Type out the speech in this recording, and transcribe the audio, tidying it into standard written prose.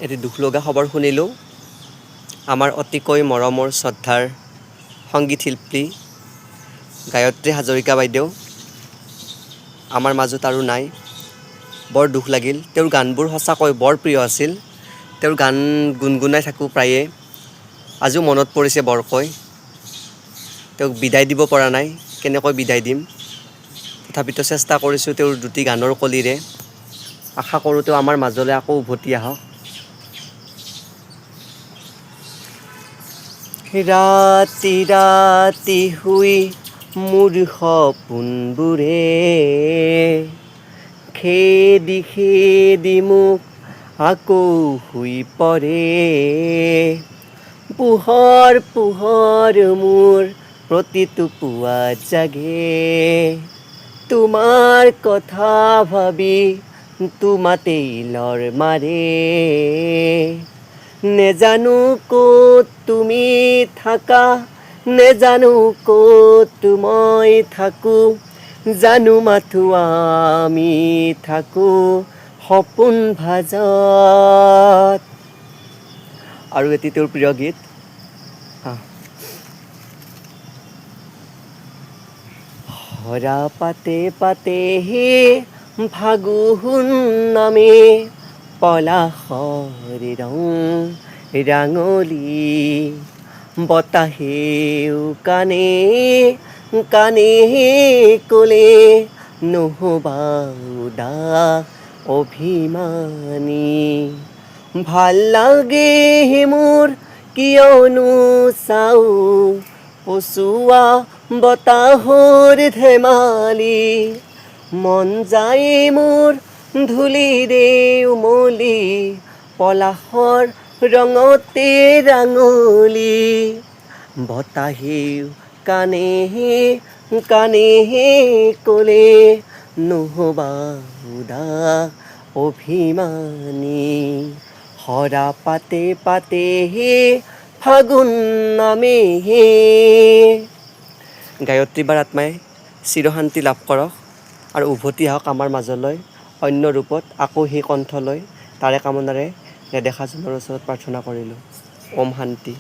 এটি দুখ লগা খবৰ শুনিলোঁ। আমাৰ অতিকৈ মৰমৰ শ্ৰদ্ধাৰ সংগীত শিল্পী গায়ত্ৰী হাজৰিকা বাইদেউ আমাৰ মাজত আৰু নাই। বৰ দুখ লাগিল। তেওঁৰ গানবোৰ সঁচাকৈ বৰ প্ৰিয় আছিল। তেওঁৰ গান গুণগুণাই থাকোঁ প্ৰায়ে। আজিও মনত পৰিছে বৰকৈ। তেওঁক বিদায় দিব পৰা নাই, কেনেকৈ বিদায় দিম। তথাপিতো চেষ্টা কৰিছোঁ তেওঁৰ দুটি গানৰ কলিৰে। আশা কৰোঁ তেওঁ আমাৰ মাজলৈ আকৌ উভতি আহক। ৰাতি ৰাতি শুই মোৰ সপোনবোৰে খেদি মোক আকৌ শুই পৰে। পোহৰ মোৰ প্ৰতিটো পুৱা জাগে। তোমাৰ কথা ভাবি তোমাতেই লৰ মাৰে। নেজানো ক'ত তুমি থাকা, নেজানো ক'ত মই থাকোঁ, জানো মাথো আমি থাকোঁ সপোন ভাজত। আৰু এটি তেওঁৰ প্ৰিয় গীত। হৰা পাতে পাতেহি ফাগুন নামে, পলাশৰ ৰং ৰাঙলী। বতাহেও কানে কানে ক'লে নহবা উদাস অভিমানী। ভাল লাগে মোৰ কিয়নো চাওঁ পচোৱা বতাহৰ ধেমালি। মন যায় মোৰ ধূলিৰে উমলি, পলাশৰ ৰঙতে ৰাঙলী। বতাহেও কানে কানে ক'লে নহবা উদাস অভিমানী। হৰা পাতে পাতেহি ফাগুন নামে। গায়ত্ৰী বাৰ আত্মাই চিৰশান্তি লাভ কৰক আৰু উভতি আহক আমাৰ মাজলৈ অন্য ৰূপত, আকৌ সেই কণ্ঠ লৈ। তাৰে কামনাৰে নেদেখাজনৰ ওচৰত প্ৰাৰ্থনা কৰিলোঁ। ওম শান্তি।